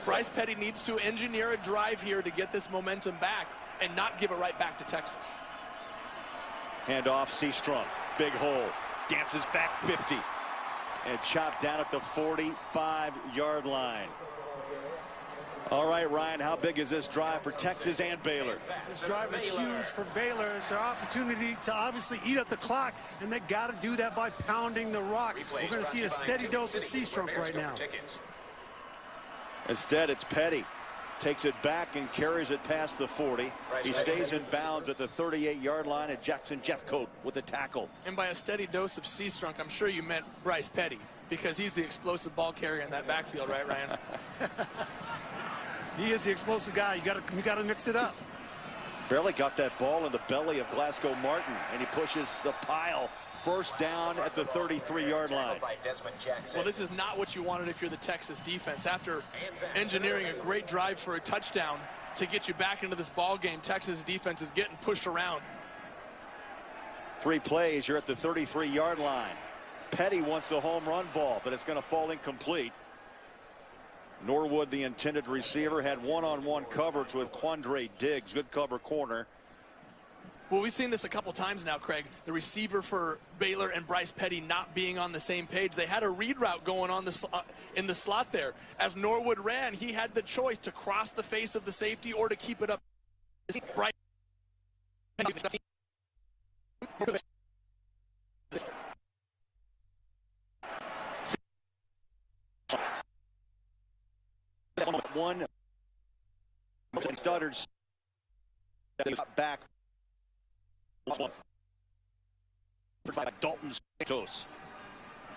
Bryce Petty needs to engineer a drive here to get this momentum back and not give it right back to Texas. Handoff, Seastrunk, big hole, dances back 50, and chopped down at the 45-yard line. All right, Ryan, how big is this drive for Texas and Baylor? This drive is huge for Baylor. It's their opportunity to obviously eat up the clock, and they got to do that by pounding the rock. We're going to see a steady dose of Seastrunk right now. Instead, it's Petty. Takes it back and carries it past the 40. He stays in bounds at the 38-yard line, and Jackson Jeffcoat with the tackle. And by a steady dose of Seastrunk, I'm sure you meant Bryce Petty, because he's the explosive ball carrier in that backfield, right, Ryan? He is the explosive guy. You got to mix it up. Barely got that ball in the belly of Glasgow Martin, and he pushes the pile. First down at the 33-yard line. Well, this is not what you wanted if you're the Texas defense. After engineering a great drive for a touchdown to get you back into this ball game, Texas defense is getting pushed around. 3 plays, you're at the 33-yard line. Petty wants the home run ball, but it's going to fall incomplete. Norwood, the intended receiver, had one-on-one coverage with Quandre Diggs. Good cover corner. Well, we've seen this a couple times now, Craig. The receiver for Baylor and Bryce Petty not being on the same page. They had a read route going on in the slot there. As Norwood ran, he had the choice to cross the face of the safety or to keep it up. Bryce one stutters back. Dalton Santos.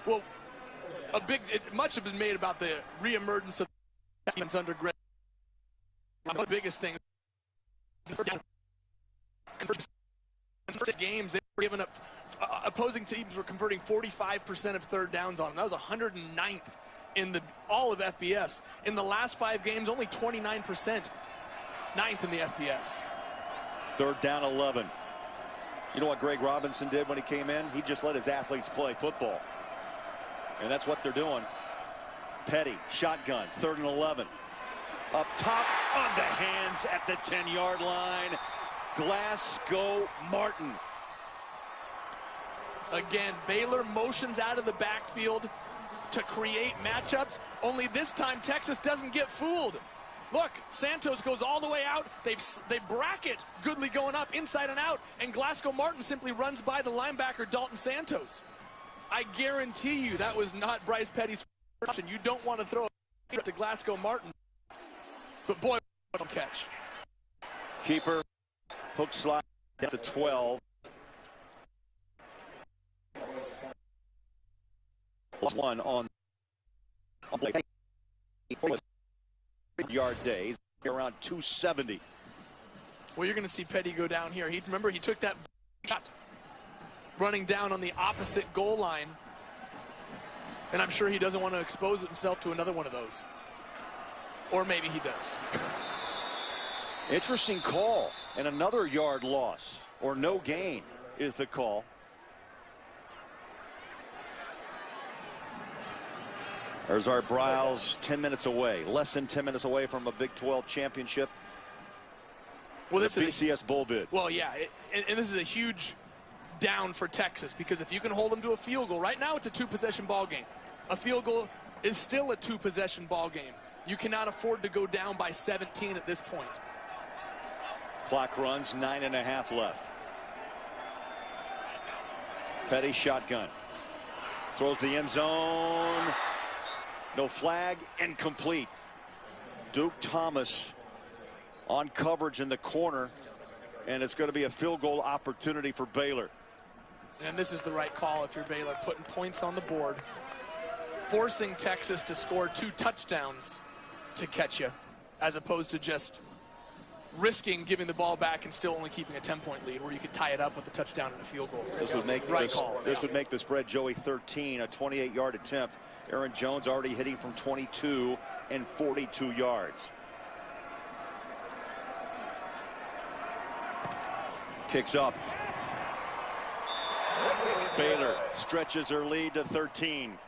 Well, much have been made about the reemergence of defense under Greg. One of the biggest things. First games, they were giving up. Opposing teams were converting 45% of third downs on them. That was 109th in all of FBS. In the last 5 games, only 29%. 9th in the FBS. Third down 11. You know what Greg Robinson did when he came in? He just let his athletes play football. And that's what they're doing. Petty, shotgun, 3rd and 11. Up top, on the hands at the 10-yard line. Glasgow Martin. Again, Baylor motions out of the backfield to create matchups. Only this time, Texas doesn't get fooled. Look, Santos goes all the way out. They bracket Goodley going up inside and out, and Glasgow Martin simply runs by the linebacker Dalton Santos. I guarantee you that was not Bryce Petty's first option. You don't want to throw it to Glasgow Martin, but boy, what a catch. Keeper, hook slide at the 12. One on yard days, around 270. Well, you're going to see Petty go down here. Remember, he took that shot running down on the opposite goal line, and I'm sure he doesn't want to expose himself to another one of those. Or maybe he does. Interesting call, and another yard loss, or no gain is the call. There's Art Briles, 10 minutes away, less than 10 minutes away from a Big 12 championship. Well, this is BCS bowl bid. Well, yeah, and this is a huge down for Texas, because if you can hold them to a field goal, right now it's a 2-possession ball game. A field goal is still a 2-possession ball game. You cannot afford to go down by 17 at this point. Clock runs, 9.5 left. Petty shotgun. Throws the end zone. No flag, incomplete. Duke Thomas on coverage in the corner, and it's going to be a field goal opportunity for Baylor. And this is the right call if you're Baylor, putting points on the board, forcing Texas to score 2 touchdowns to catch you, as opposed to just risking giving the ball back and still only keeping a 10-point lead, where you could tie it up with a touchdown and a field goal. This would make would make the spread, Joey, 13, a 28-yard attempt. Aaron Jones already hitting from 22 and 42 yards. Kicks up. Baylor stretches her lead to 13.